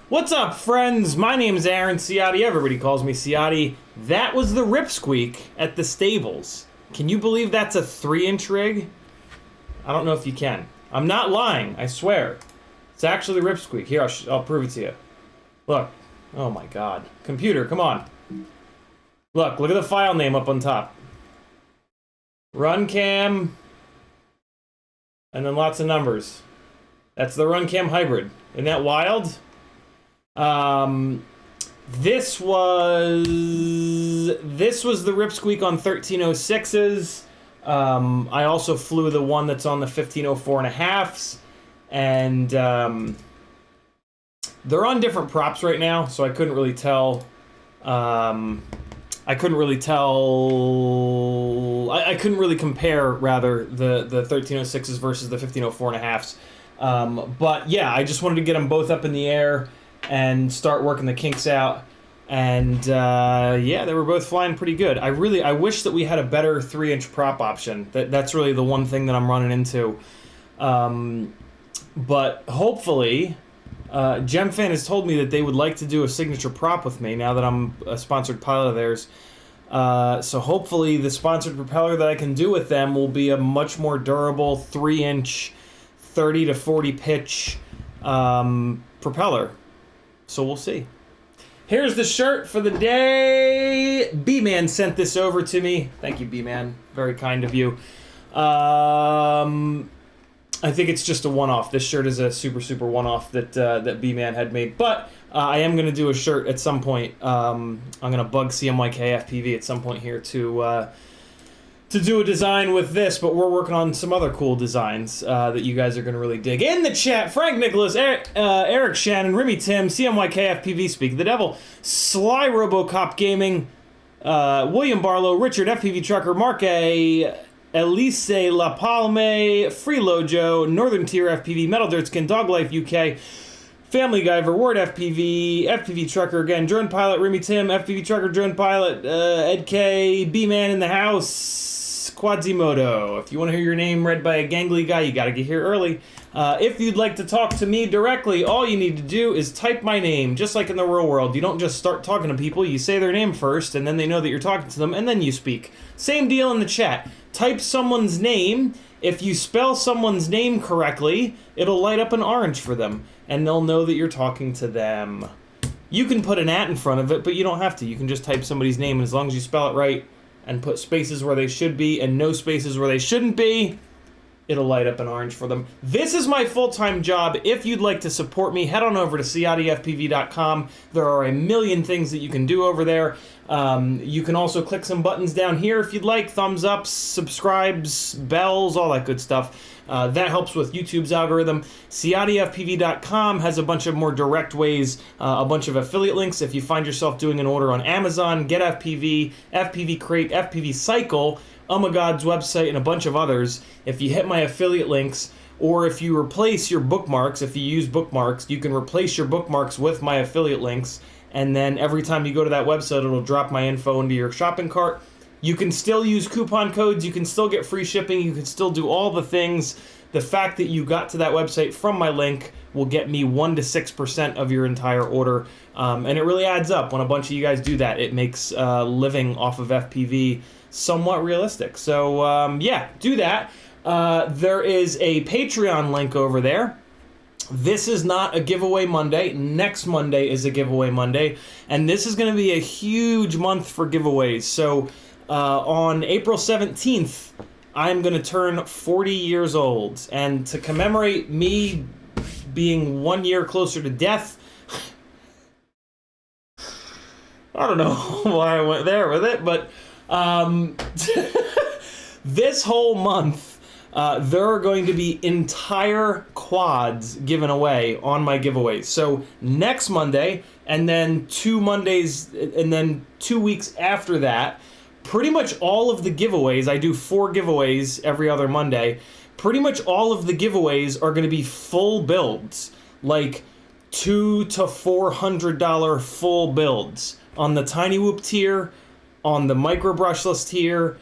What's up, friends? My name is Aaron Ciotti. Everybody calls me Ciotti. That was the Ripsqueak at the stables. Can you believe that's a 3-inch rig? I don't know if you can. I'm not lying, I swear. It's actually the Ripsqueak. Here, I'll prove it to you. Look. Oh my god. Computer, come on. Look at the file name up on top. Runcam. And then lots of numbers. That's the Runcam Hybrid. Isn't that wild? This was the Ripsqueak on 1306s. I also flew the one that's on the 1504.5s, and they're on different props right now, so I couldn't really tell. I couldn't really compare, rather, the 1306s versus the 1504.5s. But yeah, I just wanted to get them both up in the air and start working the kinks out, and yeah, they were both flying pretty good. I wish that we had a better 3-inch prop option. That's really the one thing that I'm running into. But hopefully, GemFan has told me that they would like to do a signature prop with me now that I'm a sponsored pilot of theirs. So hopefully the sponsored propeller that I can do with them will be a much more durable 3-inch 30 to 40 pitch propeller. So we'll see. Here's the shirt for the day. B-Man sent this over to me. Thank you, B-Man. Very kind of you. I think it's just a one-off. This shirt is a super one-off that B-Man had made. But I am going to do a shirt at some point. I'm going to bug CiottiFPV at some point here to do a design with this, but we're working on some other cool designs that you guys are going to really dig. In the chat, Frank Nicholas, Eric Shannon, Remy Tim, CMYKFPV, Speak the Devil, Sly Robocop Gaming, William Barlow, Richard FPV Trucker, Mark A, Elise La Palme, Freelojo, Northern Tier FPV, Metal Dirtskin, Dog Life UK, Family Guy, Reward FPV, FPV Trucker again, Drone Pilot, Remy Tim, FPV Trucker, Drone Pilot, Ed K, B-Man in the house, Quadzimoto. If you want to hear your name read by a gangly guy, you got to get here early. If you'd like to talk to me directly, all you need to do is type my name, just like in the real world. You don't just start talking to people, you say their name first, and then they know that you're talking to them, and then you speak. Same deal in the chat. Type someone's name. If you spell someone's name correctly, it'll light up an orange for them, and they'll know that you're talking to them. You can put an @ in front of it, but you don't have to. You can just type somebody's name, and as long as you spell it right and put spaces where they should be and no spaces where they shouldn't be, it'll light up an orange for them. This is my full-time job. If you'd like to support me, head on over to CiottiFPV.com. There are a million things that you can do over there. You can also click some buttons down here if you'd like. Thumbs ups, subscribes, bells, all that good stuff. That helps with YouTube's algorithm. CiottiFPV.com has a bunch of more direct ways, a bunch of affiliate links. If you find yourself doing an order on Amazon, Get FPV, FPV Crate, FPV Cycle, God's website, and a bunch of others, if you hit my affiliate links, or if you replace your bookmarks, if you use bookmarks, you can replace your bookmarks with my affiliate links, and then every time you go to that website, it'll drop my info into your shopping cart. You can still use coupon codes, you can still get free shipping, you can still do all the things. The fact that you got to that website from my link will get me 1 to 6% of your entire order, and it really adds up when a bunch of you guys do that. It makes living off of FPV somewhat realistic. So yeah, do that. There is a Patreon link over there. This is not a giveaway Monday. Next Monday is a giveaway Monday, and this is going to be a huge month for giveaways. So on April 17th, I'm going to turn 40 years old, and to commemorate me being 1 year closer to death, I don't know why I went there with it, but this whole month, there are going to be entire quads given away on my giveaways. So next Monday, and then 2 Mondays, and then 2 weeks after that, pretty much all of the giveaways, I do 4 giveaways every other Monday, pretty much all of the giveaways are going to be full builds, like $200 to $400 full builds on the Tiny Whoop tier, on the micro brushless tier.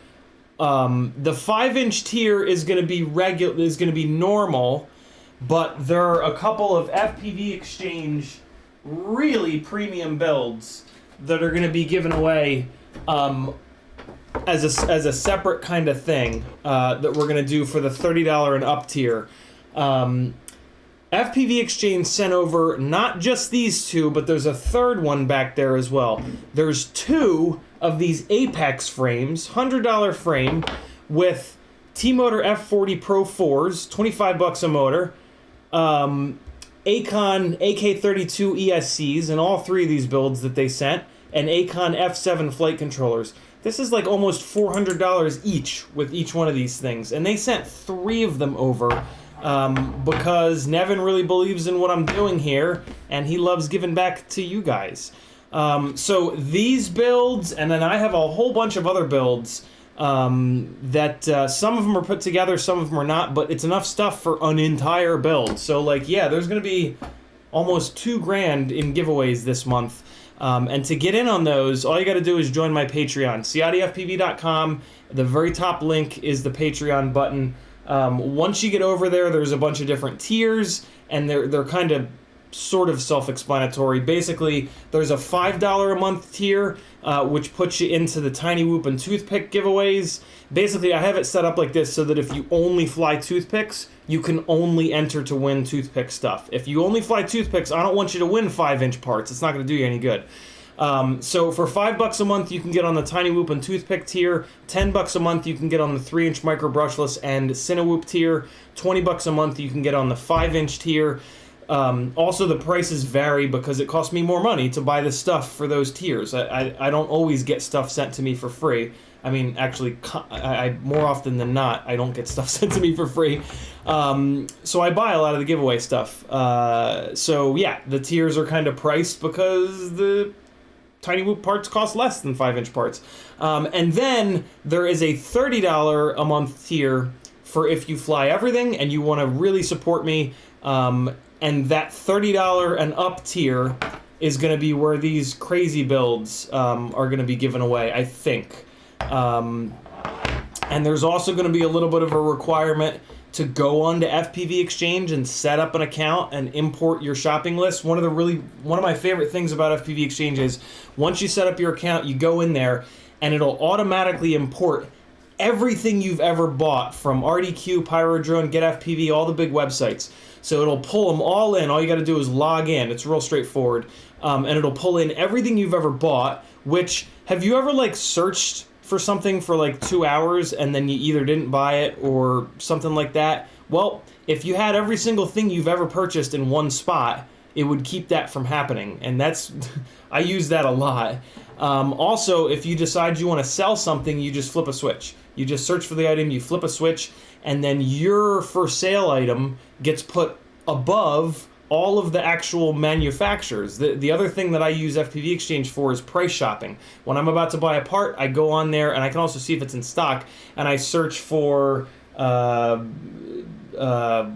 The 5-inch tier is going to be normal, but there are a couple of FPV Exchange really premium builds that are going to be given away as a separate kind of thing that we're going to do for the $30 and up tier. FPV Exchange sent over not just these 2, but there's a third one back there as well. There's 2 of these Apex frames, $100 frame, with T-Motor F40 Pro 4s, $25 a motor, Acon AK32 ESCs, and all 3 of these builds that they sent, and Acon F7 flight controllers. This is like almost $400 each with each one of these things, and they sent 3 of them over because Nevin really believes in what I'm doing here, and he loves giving back to you guys. So these builds, and then I have a whole bunch of other builds that some of them are put together, some of them are not, but it's enough stuff for an entire build. So like, yeah, there's going to be almost $2,000 in giveaways this month. And to get in on those, all you got to do is join my Patreon, CiottiFPV.com. The very top link is the Patreon button. Once you get over there, there's a bunch of different tiers, and they're kind of sort of self-explanatory. Basically, there's a $5 a month tier, which puts you into the Tiny Whoop and Toothpick giveaways. Basically, I have it set up like this so that if you only fly toothpicks, you can only enter to win toothpick stuff. If you only fly toothpicks, I don't want you to win 5-inch parts. It's not going to do you any good. So for $5 a month, you can get on the Tiny Whoop and Toothpick tier. $10 a month, you can get on the 3-inch Micro Brushless and Cinewhoop tier. $20 a month, you can get on the 5-inch tier. Also, the prices vary because it costs me more money to buy the stuff for those tiers. I don't always get stuff sent to me for free. I mean, actually, I more often than not, I don't get stuff sent to me for free. So I buy a lot of the giveaway stuff. So yeah, the tiers are kind of priced because the Tiny Whoop parts cost less than 5-inch parts. And then there is a $30 a month tier for if you fly everything and you want to really support me. And that $30 and up tier is going to be where these crazy builds are going to be given away, I think. And there's also going to be a little bit of a requirement to go on to FPV Exchange and set up an account and import your shopping list. One of my favorite things about FPV Exchange is once you set up your account, you go in there and it'll automatically import everything you've ever bought from RDQ, Pyrodrone, GetFPV, all the big websites. So it'll pull them all in. All you got to do is log in. It's real straightforward. And it'll pull in everything you've ever bought, which, have you ever like searched for something for like 2 hours and then you either didn't buy it or something like that? Well, if you had every single thing you've ever purchased in one spot, it would keep that from happening. And that's, I use that a lot. Also, if you decide you want to sell something, you just flip a switch. You just search for the item, you flip a switch, and then your for sale item gets put above all of the actual manufacturers. The other thing that I use FPV Exchange for is price shopping. When I'm about to buy a part, I go on there and I can also see if it's in stock, and I search for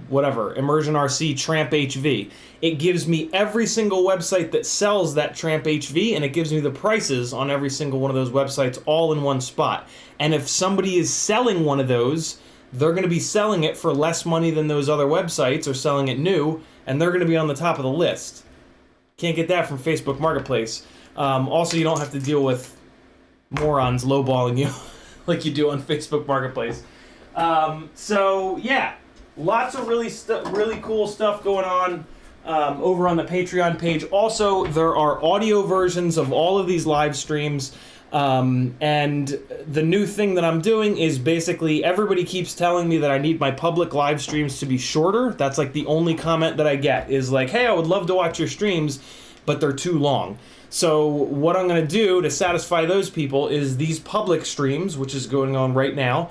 whatever, Immersion RC Tramp HV. It gives me every single website that sells that Tramp HV, and it gives me the prices on every single one of those websites all in one spot. And if somebody is selling one of those, they're going to be selling it for less money than those other websites or selling it new, and they're going to be on the top of the list. Can't get that from Facebook Marketplace. Also, you don't have to deal with morons lowballing you like you do on Facebook Marketplace. So yeah, lots of really cool stuff going on over on the Patreon page. Also, there are audio versions of all of these live streams. And the new thing that I'm doing is basically everybody keeps telling me that I need my public live streams to be shorter. That's like the only comment that I get is like, hey, I would love to watch your streams, but they're too long. So what I'm going to do to satisfy those people is these public streams, which is going on right now.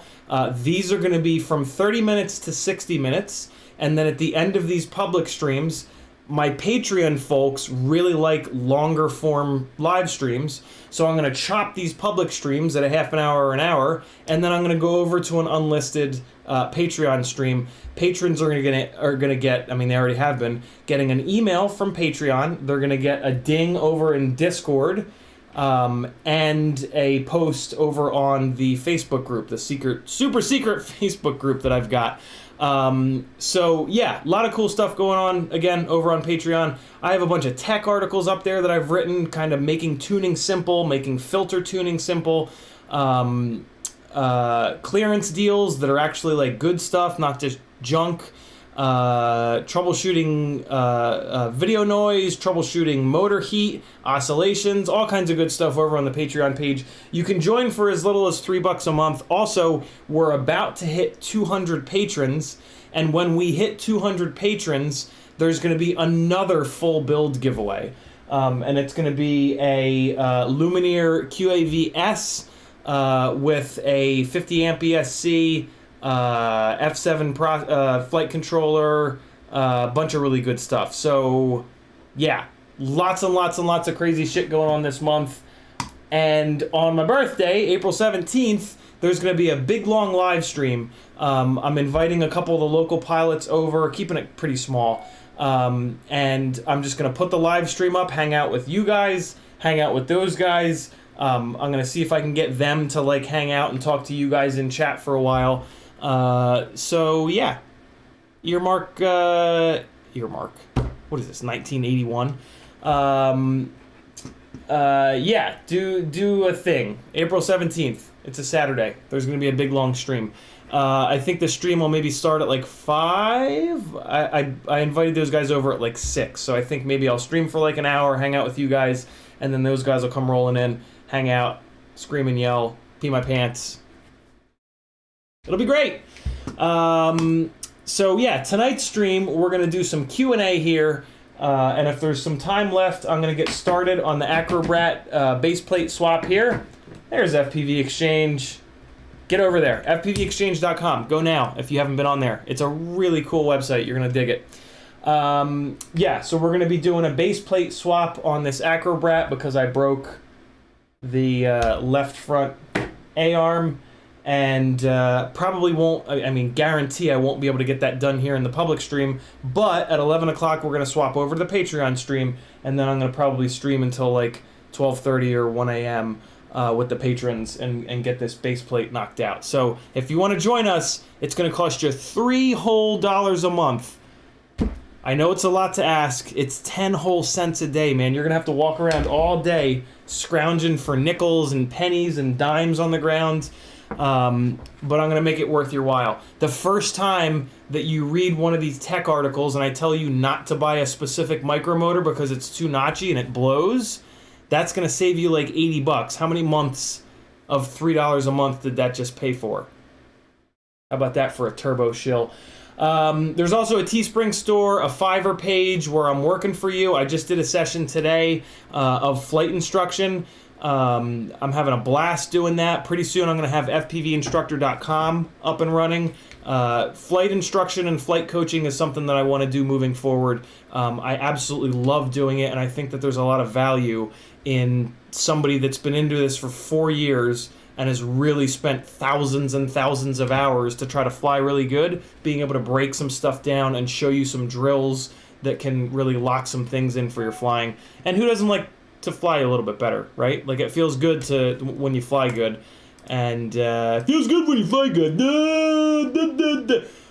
These are going to be from 30 minutes to 60 minutes. And then at the end of these public streams, my Patreon folks really like longer form live streams, so I'm going to chop these public streams at a half an hour or an hour, and then I'm going to go over to an unlisted Patreon stream. Patrons are going to get, I mean, they already have been, getting an email from Patreon. They're going to get a ding over in Discord, and a post over on the Facebook group, the super secret Facebook group that I've got. So yeah, a lot of cool stuff going on, again, over on Patreon. I have a bunch of tech articles up there that I've written, kind of making tuning simple, making filter tuning simple, clearance deals that are actually like good stuff, not just junk, troubleshooting video noise, troubleshooting motor heat, oscillations, all kinds of good stuff over on the Patreon page. You can join for as little as $3 a month. Also, we're about to hit 200 patrons, and when we hit 200 patrons, there's going to be another full build giveaway. And it's going to be a Lumineer QAV-S with a 50 amp ESC, F7 flight controller, a bunch of really good stuff. So yeah, lots and lots and lots of crazy shit going on this month. And on my birthday, April 17th, there's going to be a big long live stream. I'm inviting a couple of the local pilots over, keeping it pretty small. And I'm just going to put the live stream up, hang out with you guys, hang out with those guys. I'm going to see if I can get them to like hang out and talk to you guys in chat for a while. So yeah, earmark. what is this, 1981? Yeah, do a thing. April 17th. It's a Saturday. There's going to be a big, long stream. I think the stream will maybe start at like 5. I invited those guys over at like 6, so I think maybe I'll stream for like an hour, hang out with you guys, and then those guys will come rolling in, hang out, scream and yell, pee my pants. It'll be great. So yeah, tonight's stream, we're going to do some Q&A here, and if there's some time left, I'm going to get started on the Acrobrat base plate swap here. There's FPV Exchange. Get over there, fpvexchange.com. Go now if you haven't been on there. It's a really cool website. You're going to dig it. Yeah, so we're going to be doing a base plate swap on this Acrobrat because I broke the left front A-arm, and probably won't, I mean, guarantee I won't be able to get that done here in the public stream, but at 11 o'clock we're going to swap over to the Patreon stream, and then I'm going to probably stream until like 12:30 or 1 a.m. With the patrons and get this base plate knocked out. So if you want to join us, it's going to cost you $3 whole a month. I know it's a lot to ask. It's 10 whole cents a day, man. You're going to have to walk around all day scrounging for nickels and pennies and dimes on the ground. But I'm going to make it worth your while. The first time that you read one of these tech articles and I tell you not to buy a specific micromotor because it's too notchy and it blows, that's going to save you like $80. How many months of $3 a month did that just pay for? How about that for a turbo shill? There's also a Teespring store, a Fiverr page where I'm working for you. I just did a session today of flight instruction. I'm having a blast doing that. Pretty soon I'm going to have fpvinstructor.com up and running. Flight instruction and flight coaching is something that I want to do moving forward. I absolutely love doing it, and I think that there's a lot of value in somebody that's been into this for 4 years and has really spent thousands and thousands of hours to try to fly really good, being able to break some stuff down and show you some drills that can really lock some things in for your flying. And who doesn't like to fly a little bit better, right? Like, it feels good to when you fly good, and it feels good when you fly good.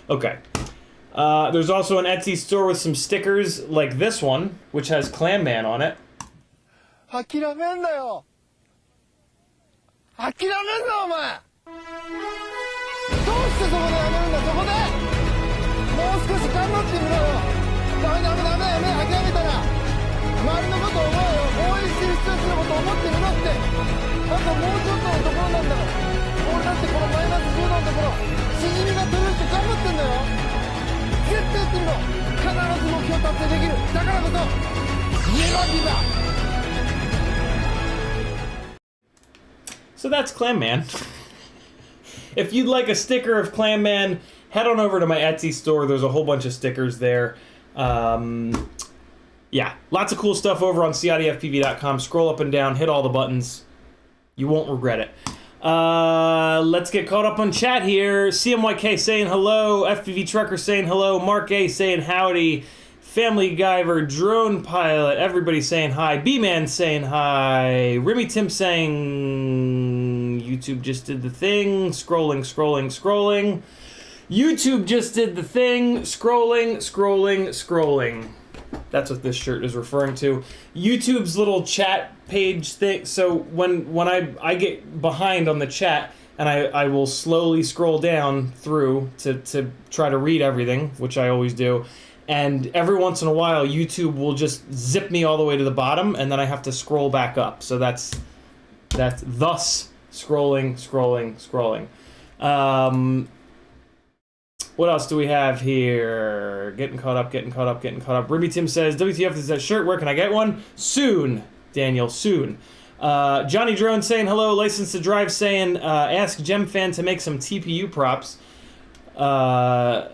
Okay. There's also an Etsy store with some stickers like this one, which has Clam Man on it. 諦めんなよ。諦めんなお前。どうしてそこでやめるんだ、そこで。もう少し頑張ってみろよ。ダメダメダメ、やめ諦めたら。周りのこと思うよ。応援してる人たちのこと思ってみろって。あともうちょっとのところなんだから。俺だってこのマイナス10度のところ、しじみが取れるって頑張ってんだよ。絶対やってみろ。必ず目標達成できる。だからこそ、ネバギブアップ。 So that's Clam Man. If you'd like a sticker of Clam Man, head on over to my Etsy store. There's a whole bunch of stickers there. Yeah, lots of cool stuff over on CiottiFPV.com. Scroll up and down, hit all the buttons. You won't regret it. Let's get caught up on chat here. CMYK saying hello. FPV Trucker saying hello. Mark A saying howdy. Family Guyver, Drone Pilot, everybody saying hi. B-Man saying hi. Remy Tim saying YouTube just did the thing. Scrolling, scrolling, scrolling. YouTube just did the thing. Scrolling, scrolling, scrolling. That's what this shirt is referring to. YouTube's little chat page thing. So when I get behind on the chat, and I will slowly scroll down through to try to read everything, which I always do. And every once in a while, YouTube will just zip me all the way to the bottom, and then I have to scroll back up. So that's thus scrolling, scrolling, scrolling. What else do we have here? Getting caught up, getting caught up, getting caught up. Ruby Tim says, WTF is that shirt? Where can I get one? Soon, Daniel, soon. Johnny Drone saying hello. License to Drive saying, ask GemFan to make some TPU props. I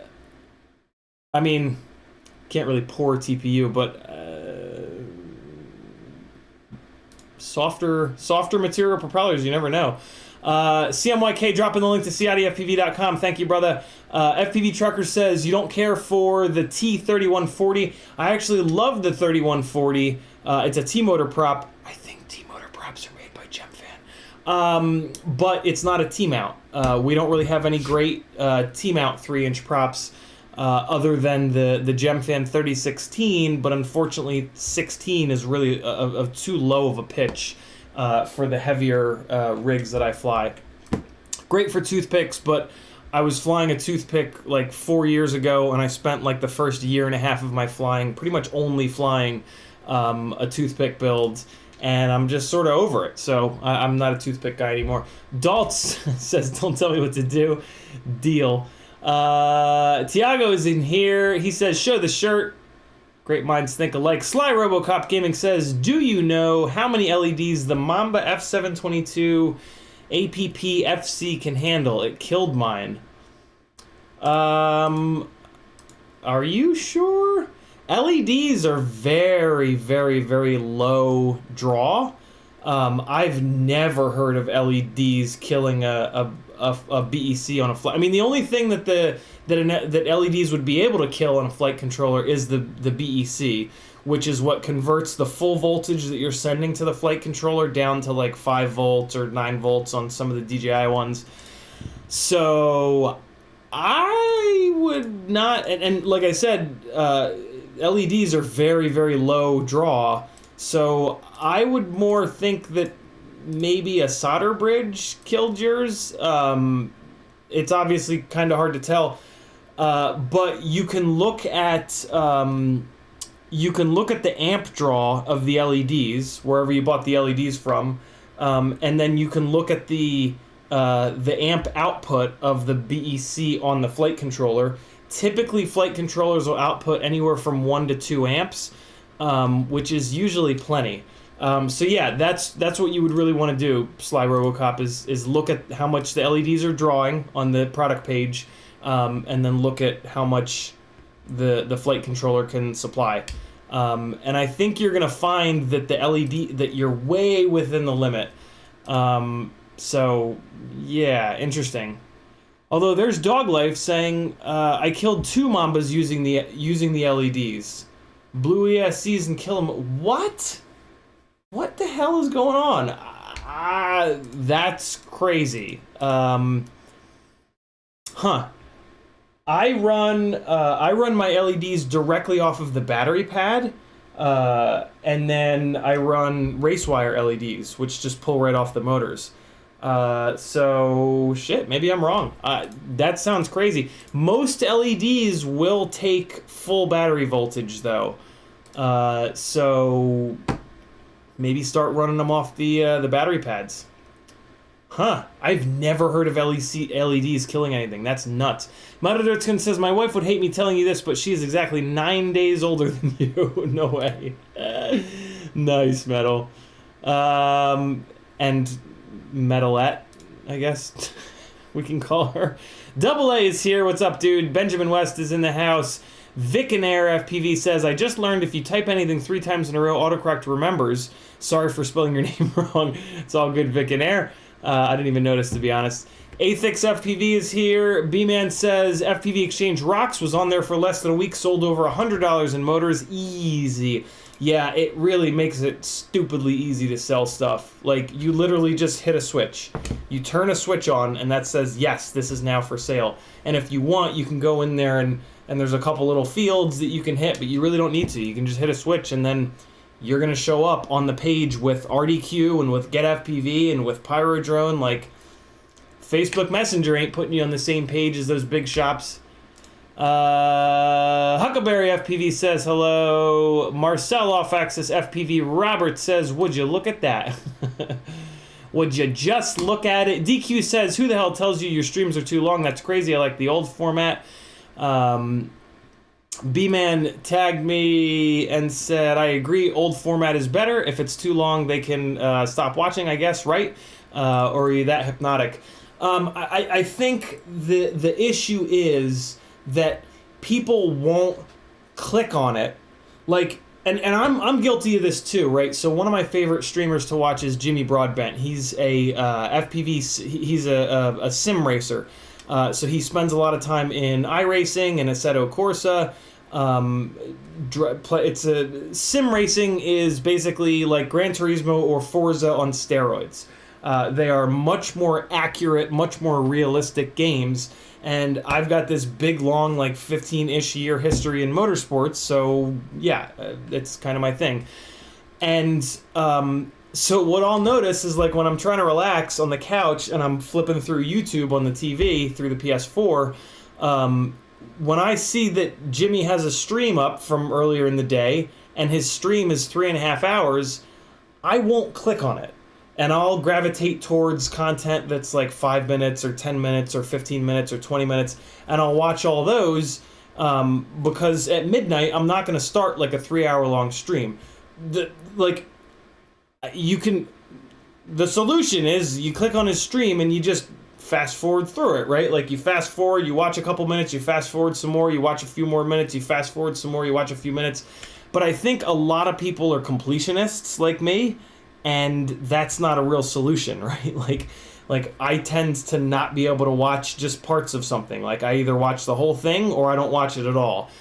mean, can't really pour TPU, but softer material propellers, you never know. CMYK dropping the link to CiottiFPV.com. Thank you, brother. FPV Trucker says, you don't care for the T3140. I actually love the 3140. It's a T-motor prop. I think T-motor props are made by GemFan. But it's not a T-mount. We don't really have any great T-mount 3-inch props. other than the Gemfan 3016, but unfortunately 16 is really too low of a pitch for the heavier rigs that I fly. Great for toothpicks, but I was flying a toothpick like 4 years ago, and I spent like the first year and a half of my flying pretty much only flying a toothpick build, and I'm just sort of over it. So I'm not a toothpick guy anymore. Daltz says, "Don't tell me what to do." Deal. Tiago is in here. He says, "Show the shirt. Great minds think alike." Sly Robocop Gaming says, "Do you know how many LEDs the Mamba F722 APP FC can handle? It killed mine." Are you sure? LEDs are very, very, very low draw. I've never heard of LEDs killing a BEC on a flight. I mean, the only thing that that LEDs would be able to kill on a flight controller is the BEC, which is what converts the full voltage that you're sending to the flight controller down to like 5 volts or 9 volts on some of the DJI ones. So I would not, and like I said, LEDs are very, very low draw, so I would more think that maybe a solder bridge killed yours. It's obviously kind of hard to tell, but you can look at the amp draw of the LEDs wherever you bought the LEDs from, and then you can look at the amp output of the BEC on the flight controller. Typically, flight controllers will output anywhere from 1 to 2 amps, which is usually plenty. So yeah, that's what you would really want to do, Sly Robocop, is look at how much the LEDs are drawing on the product page, and then look at how much the flight controller can supply. And I think you're gonna find that the LED, that you're way within the limit. So yeah, interesting. Although there's Dog Life saying, I killed 2 Mambas using the LEDs. Blue ESCs and kill them. What? What the hell is going on? That's crazy. Huh. I run my LEDs directly off of the battery pad, and then I run race wire LEDs, which just pull right off the motors. So shit, maybe I'm wrong. That sounds crazy. Most LEDs will take full battery voltage though. So maybe start running them off the battery pads. Huh, I've never heard of LEDs killing anything. That's nuts. Madadertkin says, "My wife would hate me telling you this, but she is exactly 9 days older than you." No way. Nice, Metal. And Metalette, I guess we can call her. Double A is here. What's up, dude? Benjamin West is in the house. Vic and Air FPV says, "I just learned if you type anything 3 times in a row, autocorrect remembers." Sorry for spelling your name wrong. It's all good, Vic and Air. I didn't even notice, to be honest. Athix FPV is here. B-Man says, "FPV Exchange rocks, was on there for less than a week, sold over $100 in motors. Easy." Yeah, it really makes it stupidly easy to sell stuff. Like, you literally just hit a switch. You turn a switch on, and that says, "Yes, this is now for sale." And if you want, you can go in there, and there's a couple little fields that you can hit, but you really don't need to. You can just hit a switch, and then you're going to show up on the page with RDQ and with Get FPV and with Pyrodrone. Like, Facebook Messenger ain't putting you on the same page as those big shops. Huckleberry FPV says hello. Marcel Off Axis FPV Robert says, "Would you look at that?" Would you just look at it? DQ says, "Who the hell tells you your streams are too long? That's crazy. I like the old format." B-Man tagged me and said, "I agree, old format is better. If it's too long, they can stop watching, I guess, right? Or are you that hypnotic?" I think the issue is that people won't click on it. Like, and I'm guilty of this too, right? So one of my favorite streamers to watch is Jimmy Broadbent. He's a FPV, he's a sim racer. So he spends a lot of time in iRacing and Assetto Corsa. It's a sim racing is basically like Gran Turismo or Forza on steroids. They are much more accurate, much more realistic games, And I've got this big, long, like 15-ish year history in motorsports, so yeah, it's kind of my thing. And so what I'll notice is, like, when I'm trying to relax on the couch and I'm flipping through YouTube on the TV through the PS4, when I see that Jimmy has a stream up from earlier in the day and his stream is 3.5 hours, I won't click on it. And I'll gravitate towards content that's like 5 minutes or 10 minutes or 15 minutes or 20 minutes, and I'll watch all those because at midnight I'm not going to start like a 3-hour long stream. The solution is you click on his stream and you just fast forward through it, right? Like, you fast forward, you watch a couple minutes, you fast forward some more, you watch a few more minutes, you fast forward some more, you watch a few minutes. But I think a lot of people are completionists like me, and that's not a real solution, right? Like I tend to not be able to watch just parts of something. Like, I either watch the whole thing or I don't watch it at all.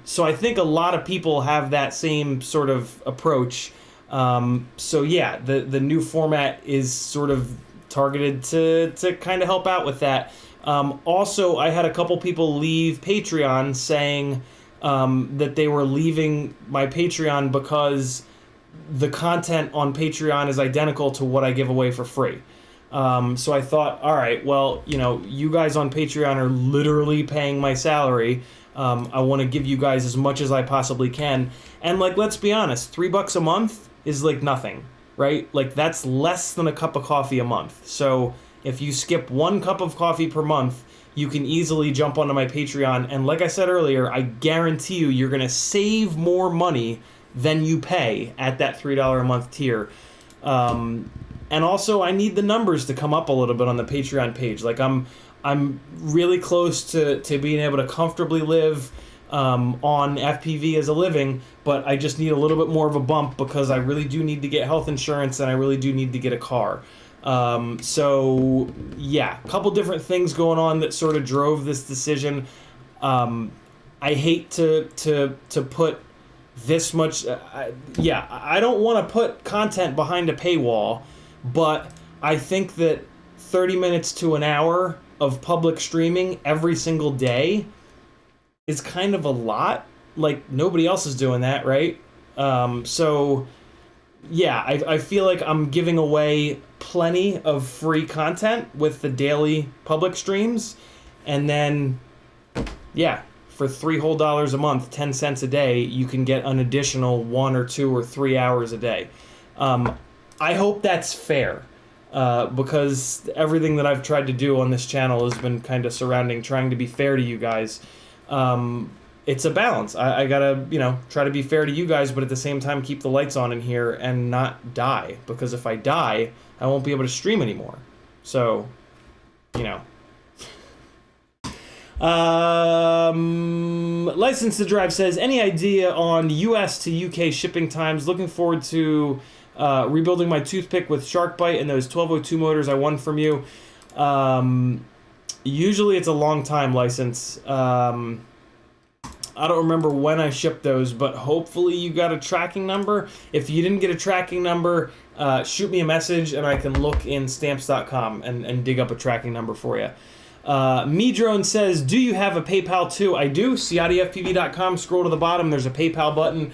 So I think a lot of people have that same sort of approach. So yeah, the new format is sort of targeted to kind of help out with that. Also, I had a couple people leave Patreon saying that they were leaving my Patreon because the content on Patreon is identical to what I give away for free. So I thought, all right, well, you guys on Patreon are literally paying my salary. I want to give you guys as much as I possibly can. And, like, let's be honest, $3 a month is like nothing, right? Like, that's less than a cup of coffee a month. So if you skip 1 cup of coffee per month, you can easily jump onto my Patreon. And like I said earlier, I guarantee you're going to save more money than you pay at that $3 a month tier. And also, I need the numbers to come up a little bit on the Patreon page. Like, I'm really close to being able to comfortably live on FPV as a living, but I just need a little bit more of a bump because I really do need to get health insurance and I really do need to get a car. So yeah, a couple different things going on that sort of drove this decision. I hate to put this much. I don't want to put content behind a paywall, but I think that 30 minutes to an hour of public streaming every single day is kind of a lot. Like, nobody else is doing that, right? So yeah, I feel like I'm giving away plenty of free content with the daily public streams, and then yeah, for $3 whole a month, 10 cents a day, you can get an additional 1 or 2 or 3 hours a day. I hope that's fair, because everything that I've tried to do on this channel has been kind of surrounding trying to be fair to you guys. It's a balance. I gotta, try to be fair to you guys, but at the same time keep the lights on in here and not die, because if I die, I won't be able to stream anymore. So, License to Drive says, any idea on US to UK shipping times? Looking forward to rebuilding my toothpick with shark bite and those 1202 motors I won from you. Usually it's a long time, License. I don't remember when I shipped those, but hopefully you got a tracking number. If you didn't get a tracking number, shoot me a message and I can look in stamps.com and dig up a tracking number for you. Medrone says, do you have a PayPal too? I do. CiottiFPV.com. Scroll to the bottom. There's a PayPal button.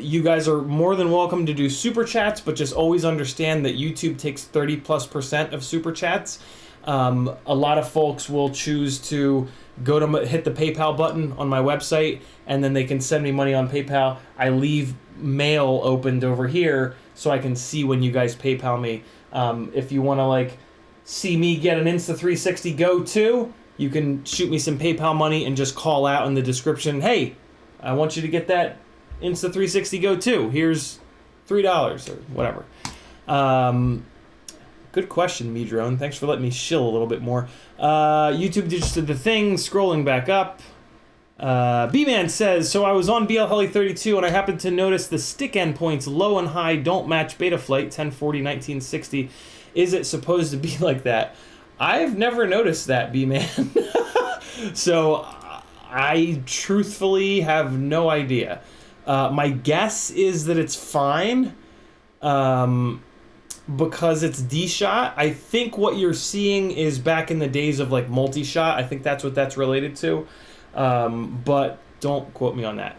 You guys are more than welcome to do super chats, but just always understand that YouTube takes 30+% of super chats. A lot of folks will choose to go to hit the PayPal button on my website, and then they can send me money on PayPal. I leave mail opened over here so I can see when you guys PayPal me. If you want to see me get an Insta360 Go too, you can shoot me some PayPal money and just call out in the description, hey, I want you to get that Insta360 Go too. Here's $3 or whatever. Good question, Medrone. Thanks for letting me shill a little bit more. YouTube just did the thing, scrolling back up. B-Man says, so I was on BL Heli 32 and I happened to notice the stick endpoints low and high don't match Betaflight 1040 1960. Is it supposed to be like that? I've never noticed that, B-Man. So I truthfully have no idea. My guess is that it's fine. because it's D-shot. I think what you're seeing is back in the days of like multi-shot. I think that's what that's related to, but don't quote me on that.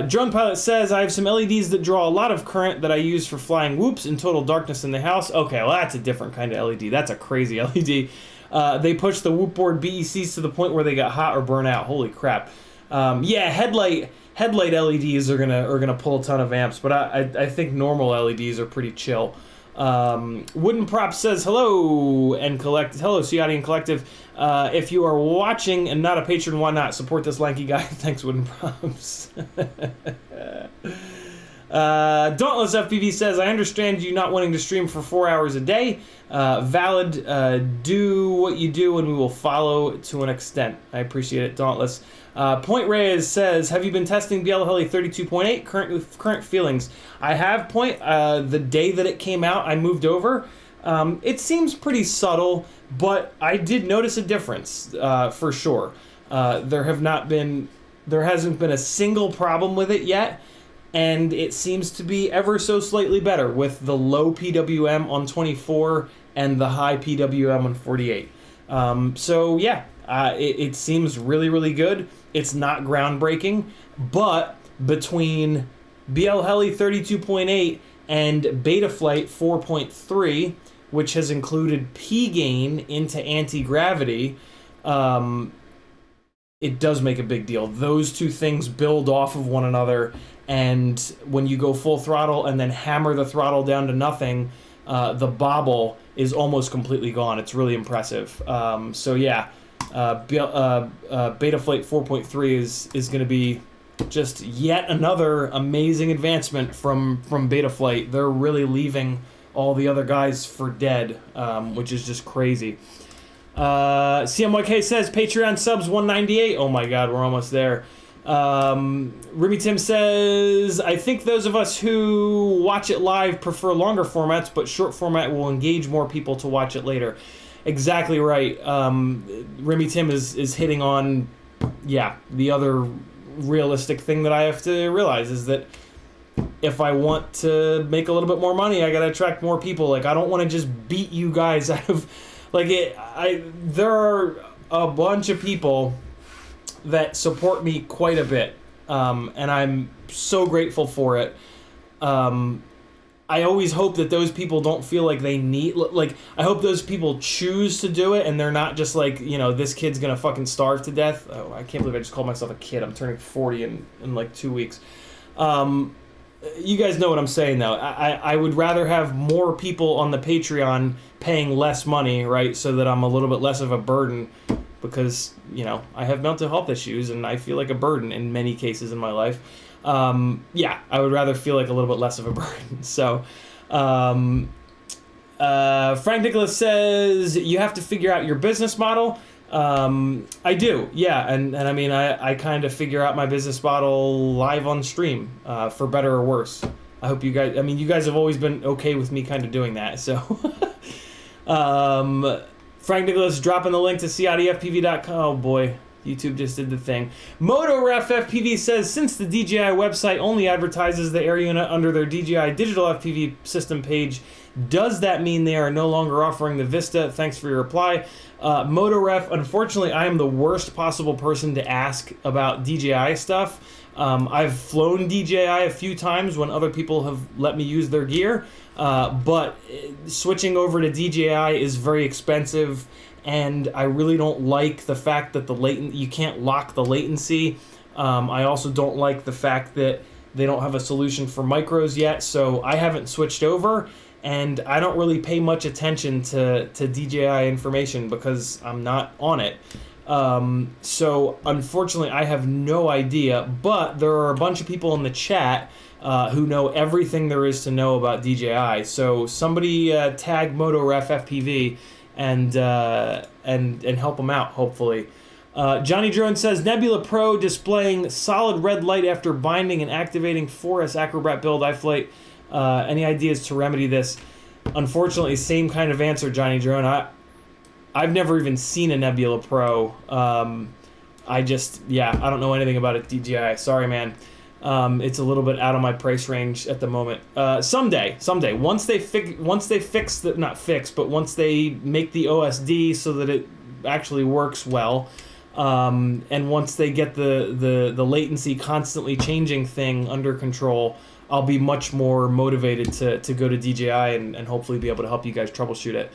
Drone Pilot says, I have some LEDs that draw a lot of current that I use for flying whoops in total darkness in the house. Okay, well that's a different kind of LED. That's a crazy LED. They push the whoop board BECs to the point where they got hot or burn out. Holy crap. Yeah, headlight LEDs are gonna pull a ton of amps, but I think normal LEDs are pretty chill. Wooden Prop says hello and hello Ciotti and Collective. If you are watching and not a patron, why not support this lanky guy? Thanks, Wooden Props. Dauntless FPV says, I understand you not wanting to stream for 4 hours a day. Valid. Do what you do and we will follow to an extent. I appreciate it, Dauntless. Point Reyes says, have you been testing BL Heli 32.8? Current feelings. I have, Point. The day that it came out, I moved over. It seems pretty subtle, but I did notice a difference, for sure. There hasn't been a single problem with it yet, and it seems to be ever so slightly better with the low PWM on 24 and the high PWM on 48. So yeah, it seems really, really good. It's not groundbreaking, but between BL Heli 32.8 and Betaflight 4.3, which has included P-gain into anti-gravity, it does make a big deal. Those two things build off of one another, and when you go full throttle and then hammer the throttle down to nothing, the bobble is almost completely gone. It's really impressive. So yeah, Betaflight 4.3 is going to be just yet another amazing advancement from Betaflight. They're really leaving all the other guys for dead, which is just crazy. CMYK says, Patreon subs 198. Oh my god, we're almost there. Remy Tim says, I think those of us who watch it live prefer longer formats, but short format will engage more people to watch it later. Exactly right. Remy Tim is hitting on, yeah, the other realistic thing that I have to realize is that if I want to make a little bit more money, I gotta attract more people. Like, I don't want to just beat you guys out of, like, there are a bunch of people that support me quite a bit, and I'm so grateful for it. I always hope that those people don't feel like they need, like, I hope those people choose to do it and they're not just like, you know, this kid's gonna fucking starve to death. Oh, I can't believe I just called myself a kid. I'm turning 40 in like 2 weeks. You guys know what I'm saying, though. I would rather have more people on the Patreon paying less money, right, so that I'm a little bit less of a burden, because, you know, I have mental health issues and I feel like a burden in many cases in my life. Yeah, I would rather feel like a little bit less of a burden. So, Frank Nicholas says, you have to figure out your business model. I do, yeah, and I mean, I kind of figure out my business model live on stream, for better or worse. I hope you guys, I mean, you guys have always been okay with me kind of doing that, so. Frank Nicholas dropping the link to CiottiFPV.com. Oh boy, YouTube just did the thing. MotoRef FPV says, since the DJI website only advertises the air unit under their DJI digital FPV system page, does that mean they are no longer offering the Vista? Thanks for your reply. MotoRef, unfortunately, I am the worst possible person to ask about DJI stuff. I've flown DJI a few times when other people have let me use their gear, but switching over to DJI is very expensive, and I really don't like the fact that you can't lock the latency. I also don't like the fact that they don't have a solution for micros yet, so I haven't switched over, and I don't really pay much attention to DJI information because I'm not on it. So unfortunately I have no idea, but there are a bunch of people in the chat who know everything there is to know about DJI. So somebody tag MotoRef FPV and help them out, hopefully. Johnny Drone says, Nebula Pro displaying solid red light after binding and activating 4S Acrobrat build iFlight. Any ideas to remedy this? Unfortunately, same kind of answer, Johnny Drone. I've never even seen a Nebula Pro. I don't know anything about it, DJI. Sorry, man. It's a little bit out of my price range at the moment. Someday, once they fix the, not fix, but once they make the OSD so that it actually works well, and once they get the latency constantly changing thing under control, I'll be much more motivated to go to DJI and hopefully be able to help you guys troubleshoot it.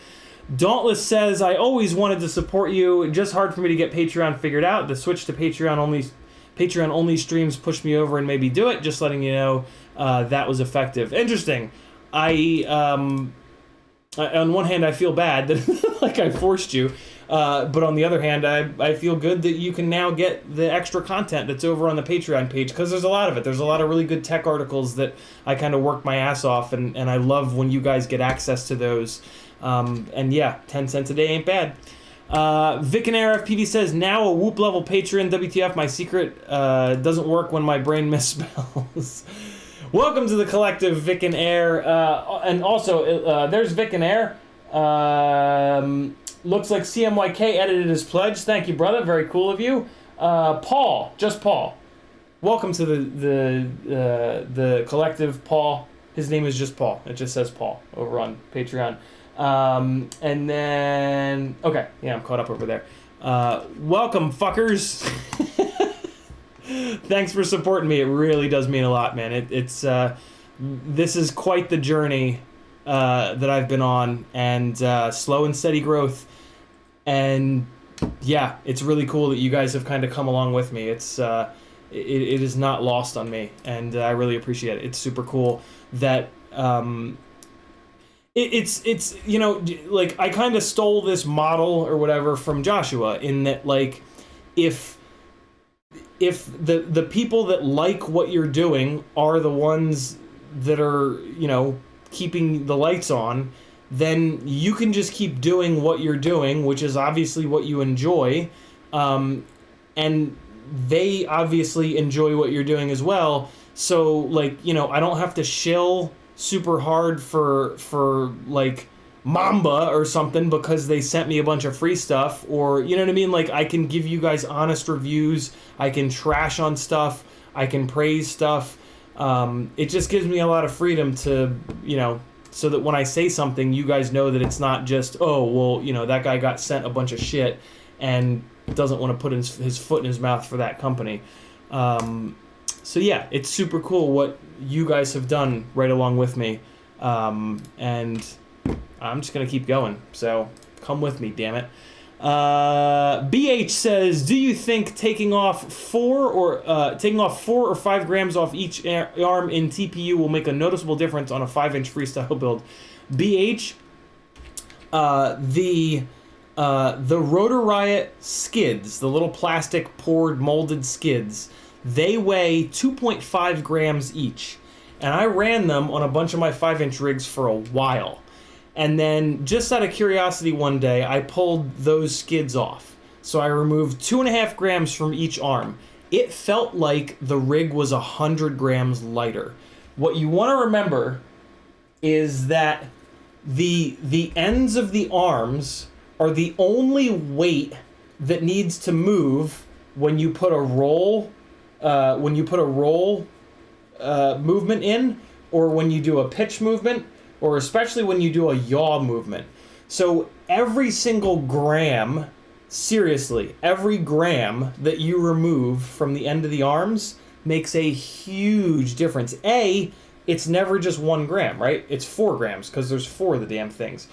Dauntless says, I always wanted to support you. Just hard for me to get Patreon figured out. The switch to Patreon only streams pushed me over and made me do it. Just letting you know that was effective. Interesting. On one hand, I feel bad that like I forced you. But on the other hand, I feel good that you can now get the extra content that's over on the Patreon page, because there's a lot of it. There's a lot of really good tech articles that I kind of work my ass off, and I love when you guys get access to those. And yeah, 10 cents a day ain't bad. Vic and Air FPV says, now a Whoop level patron. WTF, my secret doesn't work when my brain misspells. Welcome to the collective, Vic and Air. And also, there's Vic and Air. Looks like CMYK edited his pledge. Thank you, brother. Very cool of you. Paul, just Paul. Welcome to the collective, Paul. His name is just Paul. It just says Paul over on Patreon. And then, okay, yeah, I'm caught up over there. Welcome, fuckers. Thanks for supporting me. It really does mean a lot, man. It's this is quite the journey that I've been on, and slow and steady growth. And yeah, it's really cool that you guys have kind of come along with me. It is not lost on me, and I really appreciate it. It's super cool that it's you know, like, I kind of stole this model or whatever from Joshua, in that, like, if the people that like what you're doing are the ones that are, you know, keeping the lights on, then you can just keep doing what you're doing, which is obviously what you enjoy, and they obviously enjoy what you're doing as well. So, like, you know, I don't have to shill super hard for like Mamba or something because they sent me a bunch of free stuff, or, you know what I mean? Like, I can give you guys honest reviews, I can trash on stuff, I can praise stuff. It just gives me a lot of freedom to, you know, so that when I say something, you guys know that it's not just, oh, well, you know, that guy got sent a bunch of shit and doesn't want to put his foot in his mouth for that company. So yeah, it's super cool what you guys have done right along with me. And I'm just going to keep going. So come with me, damn it. BH says, do you think taking off 4 or 5 grams off each arm in TPU will make a noticeable difference on a 5-inch freestyle build? BH, the Rotor Riot skids, the little plastic poured molded skids, they weigh 2.5 grams each, and I ran them on a bunch of my 5-inch rigs for a while. And then, just out of curiosity one day, I pulled those skids off. So I removed 2.5 grams from each arm. It felt like the rig was 100 grams lighter. What you want to remember is that the ends of the arms are the only weight that needs to move when you put a roll movement in, or when you do a pitch movement, or especially when you do a yaw movement. So every single gram, seriously, every gram that you remove from the end of the arms makes a huge difference. It's never just 1 gram, right? It's 4 grams, because there's 4 of the damn things.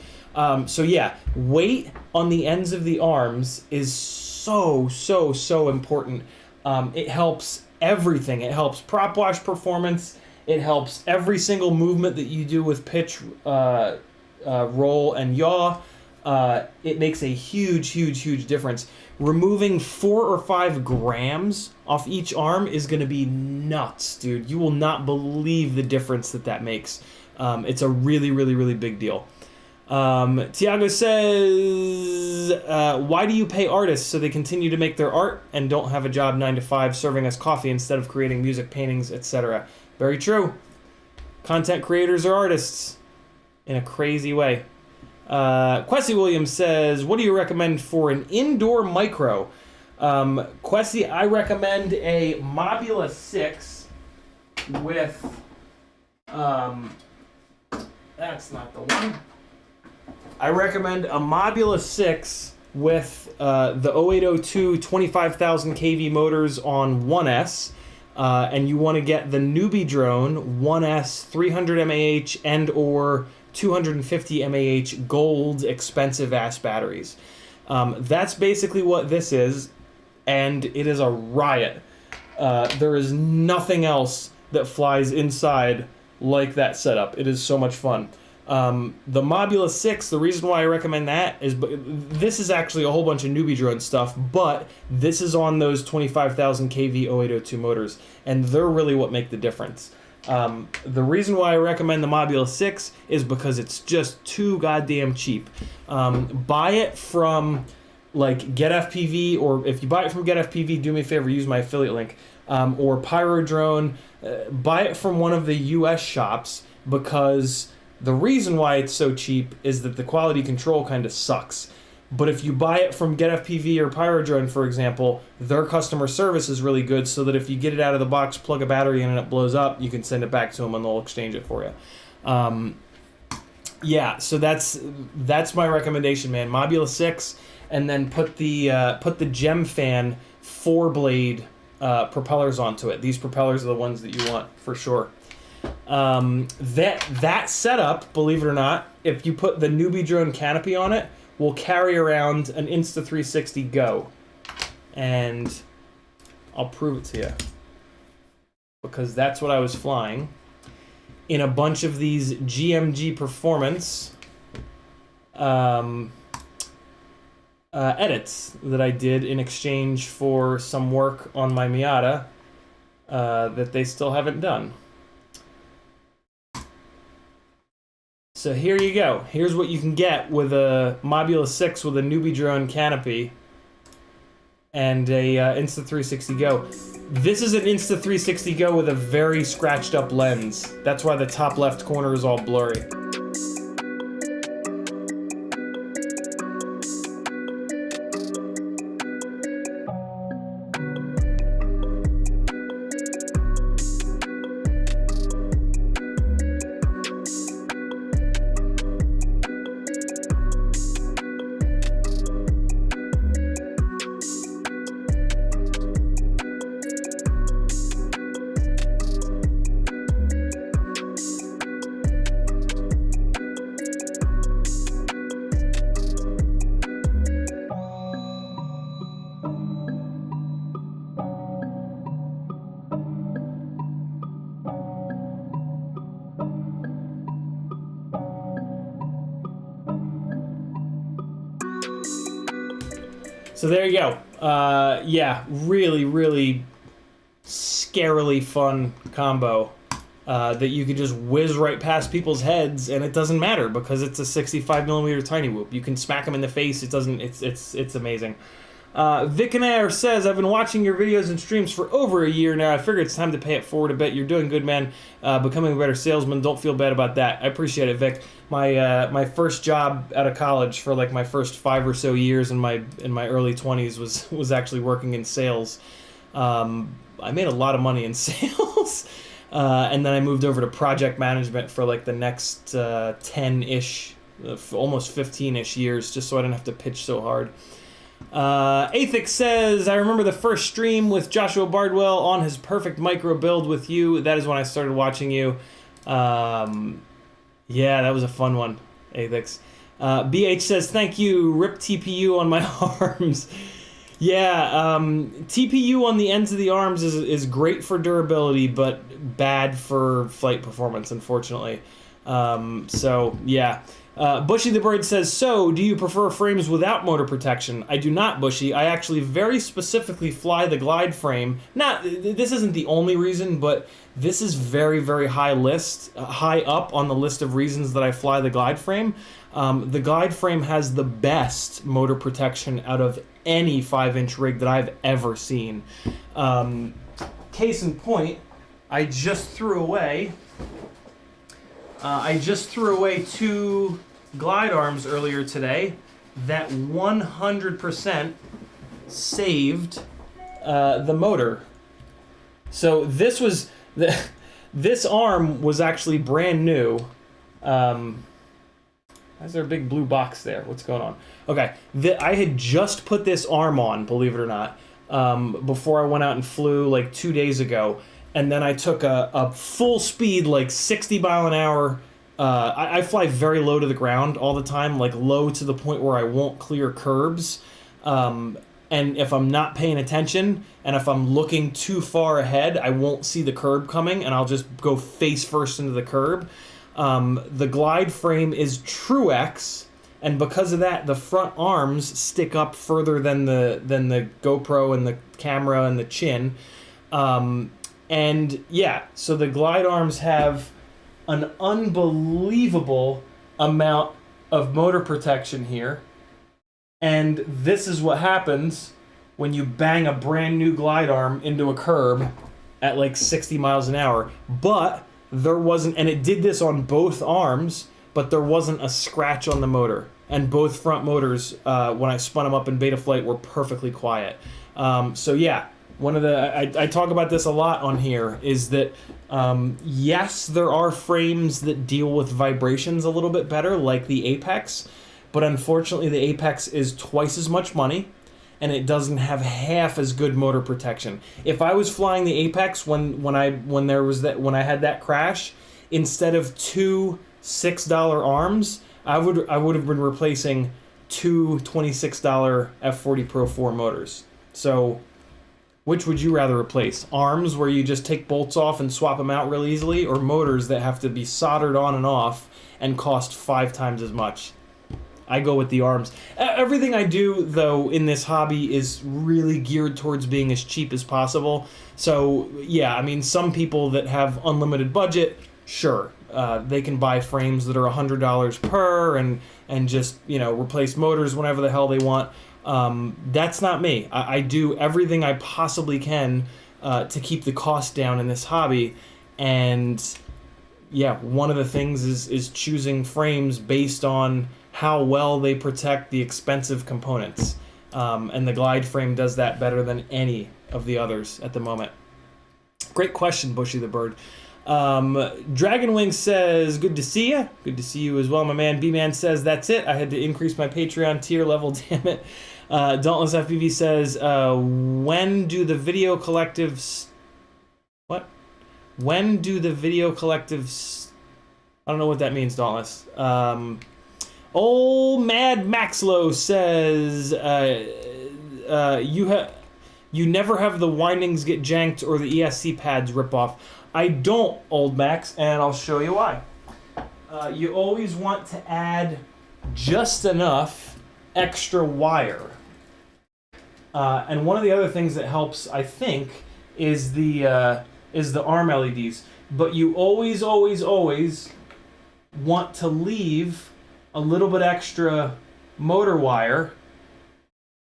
So yeah, weight on the ends of the arms is so important. It helps everything. It helps prop wash performance. It helps every single movement that you do with pitch, roll, and yaw. It makes a huge difference. Removing 4 or 5 grams off each arm is going to be nuts, dude. You will not believe the difference that makes. It's a really big deal. Tiago says, why do you pay artists so they continue to make their art and don't have a job 9 to 5 serving us coffee instead of creating music, paintings, etc.? Very true. Content creators are artists in a crazy way. Quessy Williams says, what do you recommend for an indoor micro? Quessy, I recommend a Mobula 6 with, that's not the one. I recommend a Mobula 6 with the 0802 25,000 kV motors on 1S, and you want to get the newbie drone 1S 300 mAh and or 250 mAh gold expensive ass batteries. That's basically what this is, and it is a riot. There is nothing else that flies inside like that setup. It is so much fun. The Mobula 6, the reason why I recommend that is this is actually a whole bunch of newbie drone stuff, but this is on those 25,000 kV 0802 motors, and they're really what make the difference. The reason why I recommend the Mobula 6 is because it's just too goddamn cheap. Buy it from like CiottiFPV, or if you buy it from CiottiFPV, do me a favor, use my affiliate link, or Pyro Drone. Buy it from one of the US shops, because the reason why it's so cheap is that the quality control kind of sucks. But if you buy it from CiottiFPV or Pyro Drone, for example, their customer service is really good, so that if you get it out of the box, plug a battery in and it blows up, you can send it back to them and they'll exchange it for you. Yeah, so that's my recommendation, man. Mobula 6, and then put the Gem Fan 4-blade propellers onto it. These propellers are the ones that you want for sure. That setup, believe it or not, if you put the newbie drone canopy on it, will carry around an Insta360 Go, and I'll prove it to you, because that's what I was flying in a bunch of these GMG Performance edits that I did in exchange for some work on my Miata that they still haven't done. So here you go. Here's what you can get with a Mobula 6 with a newbie drone canopy and a Insta360 Go. This is an Insta360 Go with a very scratched up lens. That's why the top left corner is all blurry. So there you go. Yeah, really, really scarily fun combo that you could just whiz right past people's heads, and it doesn't matter because it's a 65mm tiny whoop. You can smack them in the face. It doesn't. It's amazing. Vic and Air says, I've been watching your videos and streams for over a year now. I figured it's time to pay it forward a bit. You're doing good, man. Becoming a better salesman. Don't feel bad about that. I appreciate it, Vic. My first job out of college for like my first 5 or so years in my early 20s was actually working in sales. I made a lot of money in sales. And then I moved over to project management for like the next 10-ish, almost 15-ish years, just so I didn't have to pitch so hard. Athix says, I remember the first stream with Joshua Bardwell on his perfect micro build with you. That is when I started watching you. Yeah, that was a fun one, Athix. BH says, thank you, rip TPU on my arms. Yeah, TPU on the ends of the arms is great for durability, but bad for flight performance, unfortunately. So, yeah. Bushy the Bird says, so, do you prefer frames without motor protection? I do not, Bushy. I actually very specifically fly the glide frame. This isn't the only reason, but this is very, very high up on the list of reasons that I fly the glide frame. The glide frame has the best motor protection out of any 5-inch rig that I've ever seen. Case in point, I just threw away 2 glide arms earlier today that 100% saved the motor. So this was this arm was actually brand new. Why is there a big blue box there? What's going on? Okay, I had just put this arm on, believe it or not, before I went out and flew like 2 days ago. And then I took a full speed, like 60 mile an hour. I fly very low to the ground all the time, like low to the point where I won't clear curbs. And if I'm not paying attention and if I'm looking too far ahead, I won't see the curb coming and I'll just go face first into the curb. The glide frame is True X, and because of that, the front arms stick up further than the GoPro and the camera and the chin. And yeah, so the glide arms have an unbelievable amount of motor protection here. And this is what happens when you bang a brand new glide arm into a curb at like 60 miles an hour. But there wasn't, and it did this on both arms, but there wasn't a scratch on the motor. And both front motors, when I spun them up in beta flight, were perfectly quiet. So yeah. One of the I talk about this a lot on here is that yes, there are frames that deal with vibrations a little bit better, like the Apex, but unfortunately the Apex is twice as much money and it doesn't have half as good motor protection. If I was flying the Apex when I had that crash, instead of two $6 arms, I would have been replacing two $26 F40 Pro 4 motors. So which would you rather replace? Arms where you just take bolts off and swap them out real easily, or motors that have to be soldered on and off and cost 5 times as much? I go with the arms. Everything I do, though, in this hobby is really geared towards being as cheap as possible. So, yeah, I mean, some people that have unlimited budget, sure, they can buy frames that are $100 per and just, replace motors whenever the hell they want. That's not me. I do everything I possibly can to keep the cost down in this hobby, and yeah, one of the things is choosing frames based on how well they protect the expensive components, and the glide frame does that better than any of the others at the moment. Great question, Bushy the Bird. Dragonwing says, good to see you. Good to see you as well, my man. B-Man says, that's it. I had to increase my Patreon tier level, damn it. Dauntless FPV says, when do the video collectives... What? When do the video collectives... I don't know what that means, Dauntless. Old Mad Maxlow says, you never have the windings get janked or the ESC pads rip off. I don't, Old Max, and I'll show you why. You always want to add just enough extra wire. And one of the other things that helps, I think, is the arm LEDs. But you always, always, always want to leave a little bit extra motor wire,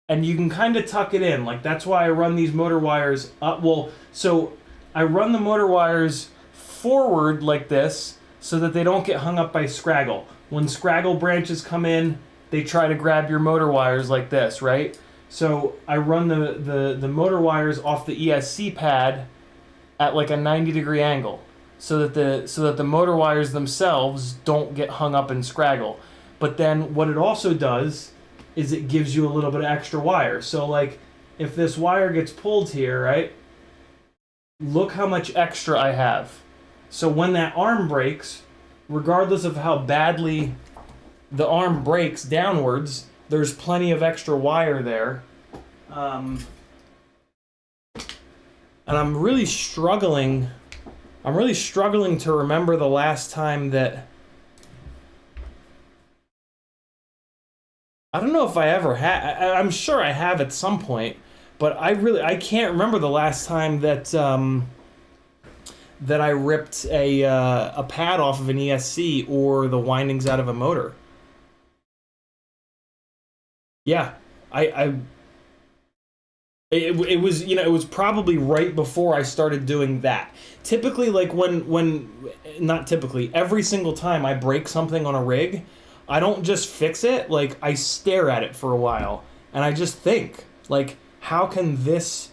and you can kind of tuck it in. Like, that's why I run these motor wires up. Well, so I run the motor wires forward like this so that they don't get hung up by scraggle. When scraggle branches come in, they try to grab your motor wires like this, right? So I run the motor wires off the ESC pad at like a 90-degree angle so that the motor wires themselves don't get hung up in scraggle. But then what it also does is it gives you a little bit of extra wire. So like if this wire gets pulled here, right? Look how much extra I have. So when that arm breaks, regardless of how badly the arm breaks downwards, there's plenty of extra wire there. And I'm really struggling to remember the last time that... I don't know if I ever had... I'm sure I have at some point, but I can't remember the last time that that I ripped a pad off of an ESC or the windings out of a motor. Yeah, it was, it was probably right before I started doing that. Typically, like not typically, every single time I break something on a rig, I don't just fix it, like I stare at it for a while and I just think, like, how can this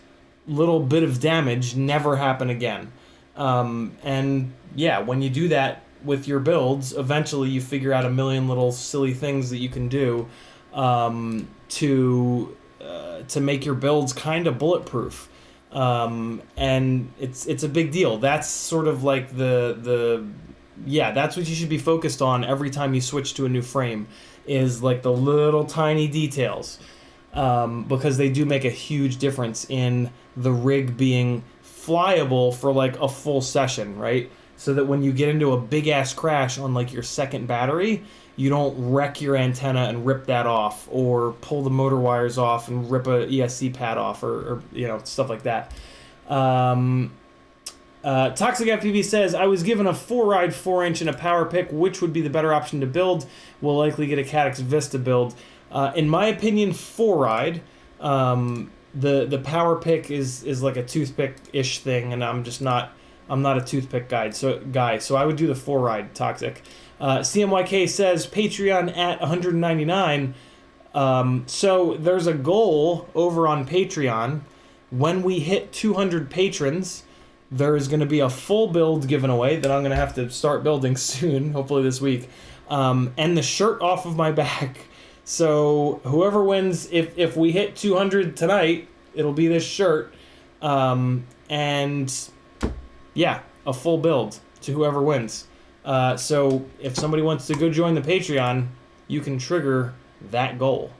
little bit of damage never happen again? And yeah, when you do that with your builds, eventually you figure out a million little silly things that you can do to make your builds kind of bulletproof. And it's a big deal. That's sort of like yeah, that's what you should be focused on every time you switch to a new frame, is like the little tiny details, because they do make a huge difference in the rig being flyable for like a full session, right? So that when you get into a big ass crash on like your second battery, you don't wreck your antenna and rip that off, or pull the motor wires off and rip a ESC pad off, or you know, stuff like that. Toxic FPV says, I was given a 4-ride 4-inch and a power pick. Which would be the better option to build? Will likely get a Caddx Vista build. In my opinion, 4-ride. The power pick is like a toothpick-ish thing, and I'm not a toothpick guy, so I would do the 4-ride Toxic. CMYK says, Patreon at 199. So there's a goal over on Patreon. When we hit 200 patrons, there is going to be a full build given away that I'm going to have to start building soon, hopefully this week, and the shirt off of my back. So whoever wins, if we hit 200 tonight, it'll be this shirt, and yeah, a full build to whoever wins. So if somebody wants to go join the Patreon, you can trigger that goal.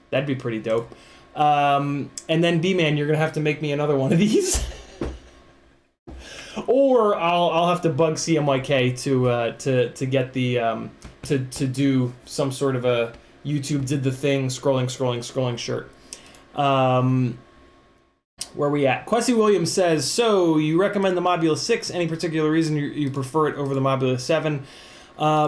That'd be pretty dope. And then B-Man, you're gonna have to make me another one of these. Or I'll have to bug CMYK to get the to do some sort of a YouTube did the thing scrolling shirt. Where we at? Quessy Williams says, so you recommend the Mobula 6? Any particular reason you prefer it over the Mobula 7?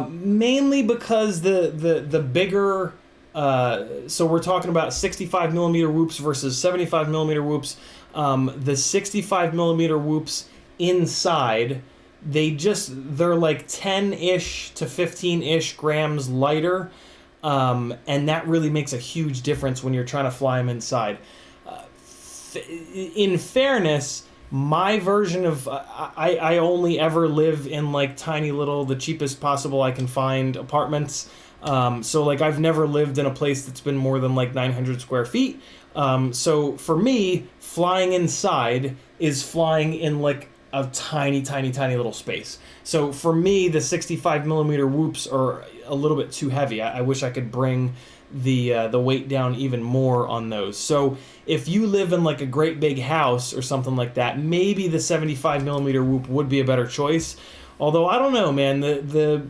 Mainly because the bigger, so we're talking about 65 millimeter whoops versus 75 millimeter whoops. The 65 millimeter whoops inside, they're like 10-ish to 15-ish grams lighter, and that really makes a huge difference when you're trying to fly them inside. In fairness, my version of I only ever live in like tiny little, the cheapest possible I can find apartments. So like I've never lived in a place that's been more than like 900 square feet. So for me, flying inside is flying in like a tiny little space. So for me, the 65 millimeter whoops are a little bit too heavy. I wish I could bring the weight down even more on those. So if you live in like a great big house or something like that, maybe the 75 millimeter whoop would be a better choice. Although I don't know, man, the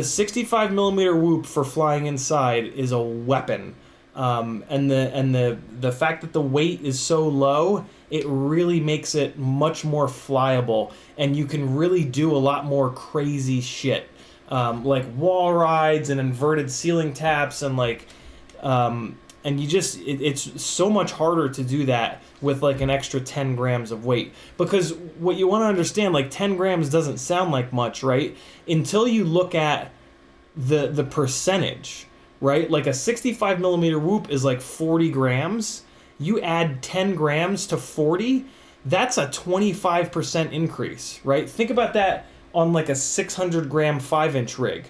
65 millimeter whoop for flying inside is a weapon. And the fact that the weight is so low, it really makes it much more flyable, and you can really do a lot more crazy shit, like wall rides and inverted ceiling taps, and like, and it's so much harder to do that with like an extra 10 grams of weight. Because what you want to understand, like 10 grams doesn't sound like much, right? Until you look at the percentage, right? Like a 65 millimeter whoop is like 40 grams. You add 10 grams to 40, that's a 25% increase, right? Think about that on like a 600 gram 5-inch rig.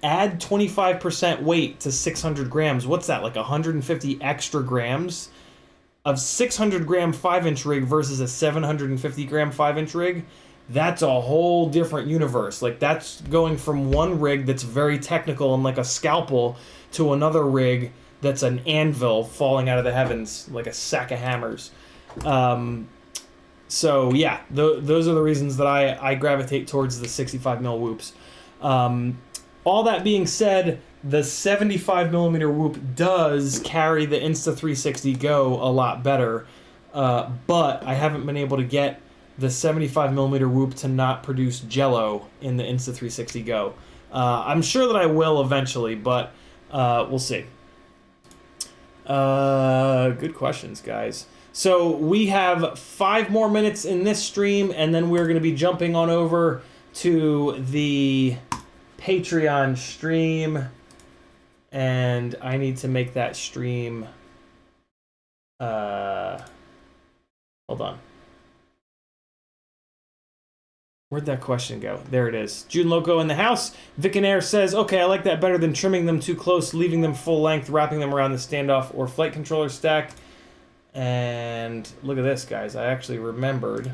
Add 25% weight to 600 grams. What's that, like 150 extra grams of 600 gram 5-inch rig versus a 750 gram 5-inch rig? That's a whole different universe. Like that's going from one rig that's very technical and like a scalpel to another rig that's an anvil falling out of the heavens like a sack of hammers. So yeah, those are the reasons that I gravitate towards the 65 mil whoops. All that being said, the 75 millimeter whoop does carry the Insta360 Go a lot better, but I haven't been able to get the 75 millimeter whoop to not produce jello in the Insta360 Go. I'm sure that I will eventually, but we'll see. Good questions, guys. So we have 5 more minutes in this stream, and then we're going to be jumping on over to the Patreon stream, and I need to make that stream. Hold on. Where'd that question go? There it is. June Loco in the house. Vic and Air says, okay, I like that better than trimming them too close, leaving them full length, wrapping them around the standoff or flight controller stack. And look at this, guys. I actually remembered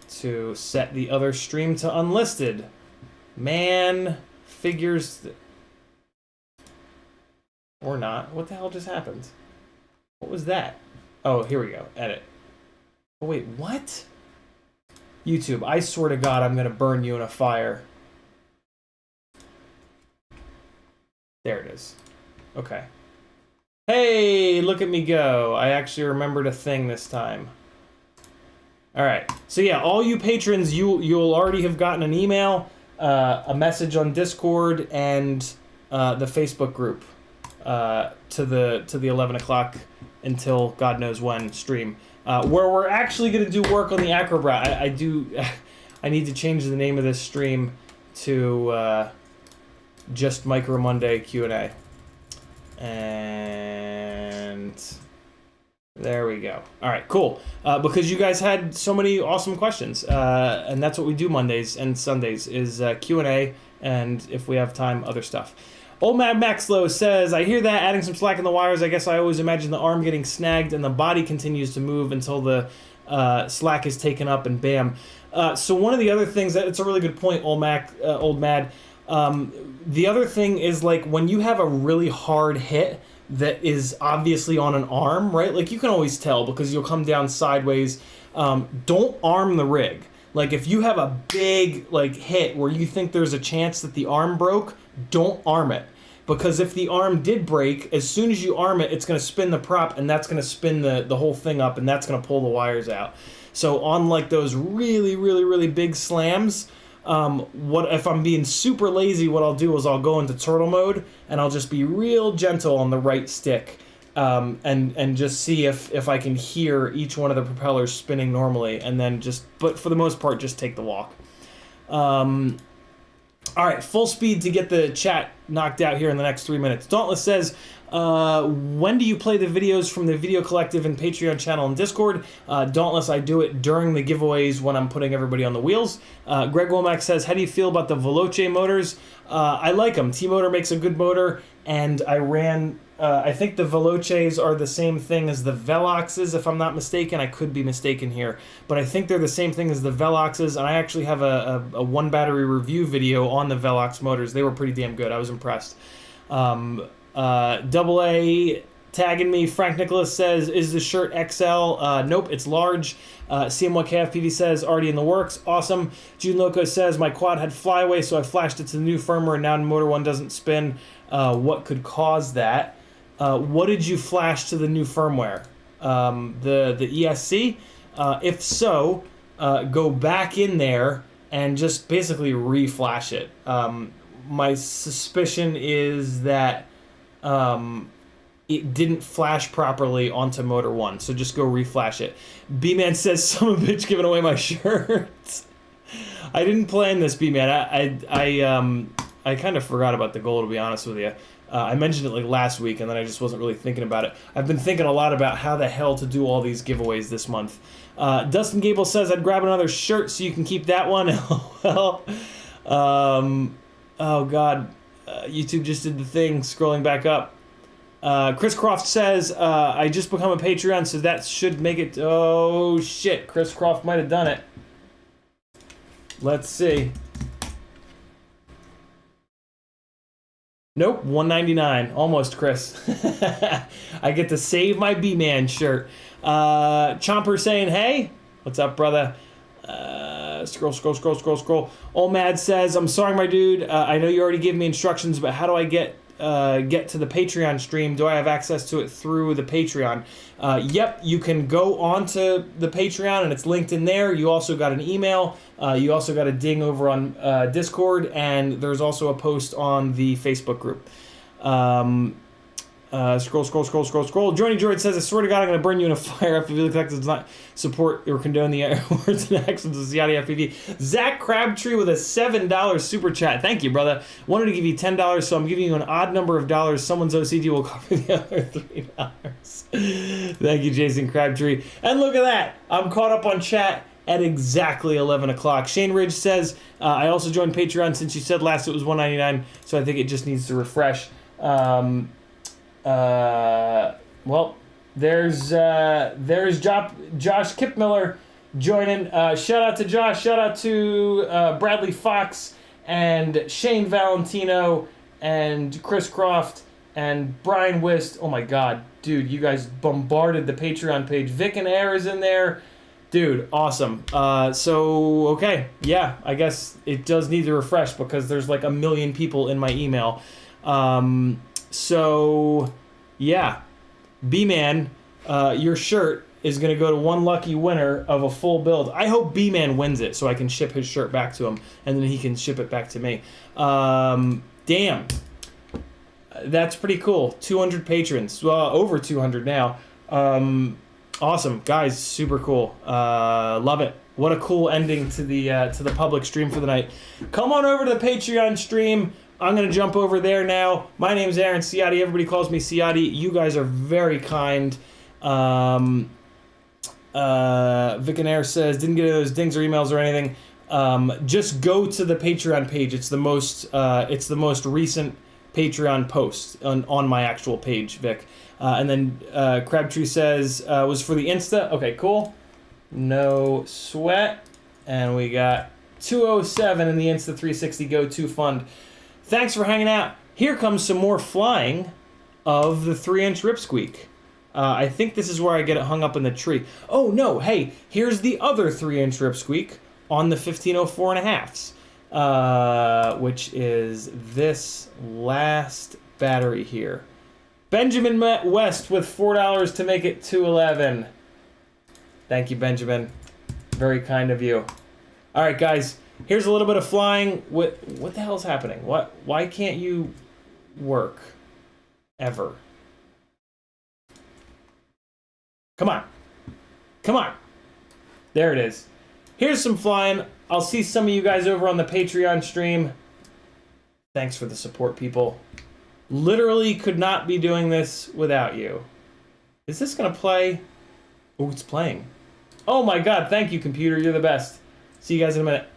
to set the other stream to unlisted. Man, figures... Or not. What the hell just happened? What was that? Oh, here we go. Edit. Oh, wait, what? YouTube, I swear to God, I'm going to burn you in a fire. There it is. Okay. Hey, look at me go. I actually remembered a thing this time. All right. So yeah, all you patrons, you'll already have gotten an email, a message on Discord, and the Facebook group to the 11 o'clock until God knows when stream. Where we're actually going to do work on the Acrobrat. I need to change the name of this stream to just Micro Monday Q&A. And there we go. All right, cool. Because you guys had so many awesome questions, and that's what we do Mondays and Sundays is Q&A, and if we have time, other stuff. Old Mad Maxlow says, I hear that, adding some slack in the wires. I guess I always imagine the arm getting snagged and the body continues to move until the slack is taken up and bam. So one of the other things, it's a really good point, Old Mad. The other thing is, like, when you have a really hard hit that is obviously on an arm, right? Like, you can always tell because you'll come down sideways. Don't arm the rig. Like, if you have a big, like, hit where you think there's a chance that the arm broke, don't arm it. Because if the arm did break, as soon as you arm it, it's going to spin the prop, and that's going to spin the whole thing up, and that's going to pull the wires out. So on, like, those really, really, really big slams, what if I'm being super lazy, what I'll do is I'll go into turtle mode, and I'll just be real gentle on the right stick. And just see if I can hear each one of the propellers spinning normally, and then but for the most part, just take the walk. All right, full speed to get the chat knocked out here in the next 3 minutes. Dauntless says, when do you play the videos from the Video Collective and Patreon channel and Discord? Dauntless, I do it during the giveaways when I'm putting everybody on the wheels. Greg Womack says, how do you feel about the Veloce motors? I like them. T-Motor makes a good motor, and I ran... I think the Veloces are the same thing as the Veloxes, if I'm not mistaken. I could be mistaken here. But I think they're the same thing as the Veloxes, and I actually have a one-battery review video on the Velox motors. They were pretty damn good. I was impressed. Double A tagging me. Frank Nicholas says, is the shirt XL? Nope, it's large. CM1KFPV says, already in the works. Awesome. June Loco says, my quad had flyaway, so I flashed it to the new firmware, and now motor one doesn't spin. What could cause that? What did you flash to the new firmware? The ESC? If so, go back in there and just basically re-flash it. My suspicion is that it didn't flash properly onto motor 1, so just go re-flash it. B-Man says, son of a bitch giving away my shirt. I didn't plan this, B-Man. I kind of forgot about the goal, to be honest with you. I mentioned it like last week, and then I just wasn't really thinking about it. I've been thinking a lot about how the hell to do all these giveaways this month. Dustin Gable says, I'd grab another shirt so you can keep that one. Well, oh, God. YouTube just did the thing, scrolling back up. Chris Croft says, I just become a Patreon, so that should make it... Oh, shit. Chris Croft might have done it. Let's see. Nope, $1.99. Almost, Chris. I get to save my B-Man shirt. Chomper saying, hey. What's up, brother? Scroll. Old Mad says, I'm sorry, my dude. I know you already gave me instructions, but how do I get to the Patreon stream? Do I have access to it through the Patreon? Yep, you can go onto the Patreon, and it's linked in there. You also got an email. You also got a ding over on Discord, and there's also a post on the Facebook group. Scroll. Johnny George says, I swear to God, I'm going to burn you in a fire if the Collective does not support or condone the words and actions of CiottiFPV. Zach Crabtree with a $7 super chat. Thank you, brother. Wanted to give you $10, so I'm giving you an odd number of dollars. Someone's OCD will cover the other $3. Thank you, Jason Crabtree. And look at that. I'm caught up on chat, at exactly 11 o'clock. Shane Ridge says, I also joined Patreon since you said last it was $1.99, so I think it just needs to refresh. Well, there's Josh Kipmiller joining. Shout out to Josh. Shout out to Bradley Fox and Shane Valentino and Chris Croft and Brian Wist. Oh my God, dude, you guys bombarded the Patreon page. Vic and Air is in there. Dude, awesome. So, okay, yeah, I guess it does need to refresh because there's like 1 million people in my email. So, yeah, B-Man, your shirt is going to go to one lucky winner of a full build. I hope B-Man wins it so I can ship his shirt back to him, and then he can ship it back to me. Damn. That's pretty cool. 200 patrons. Well, over 200 now. Awesome. Guys, super cool. Love it. What a cool ending to the public stream for the night. Come on over to the Patreon stream. I'm going to jump over there now. My name's Aaron Ciotti. Everybody calls me Ciotti. You guys are very kind. Vic and Air says, didn't get those dings or emails or anything. Just go to the Patreon page. It's the most recent Patreon post on my actual page, Vic. And then Crabtree says, was for the Insta. Okay, cool. No sweat. And we got 207 in the Insta 360 Go-To Fund. Thanks for hanging out. Here comes some more flying of the 3-inch Ripsqueak. I think this is where I get it hung up in the tree. Oh, no. Hey, here's the other 3-inch Ripsqueak on the 1504.5s, which is this last battery here. Benjamin West with $4 to make it 211. Thank you, Benjamin. Very kind of you. All right, guys. Here's a little bit of flying. What the hell's happening? Why can't you work ever? Come on. Come on. There it is. Here's some flying. I'll see some of you guys over on the Patreon stream. Thanks for the support, people. Literally could not be doing this without you. Is this going to play? Oh, it's playing. Oh my God. Thank you, computer. You're the best. See you guys in a minute.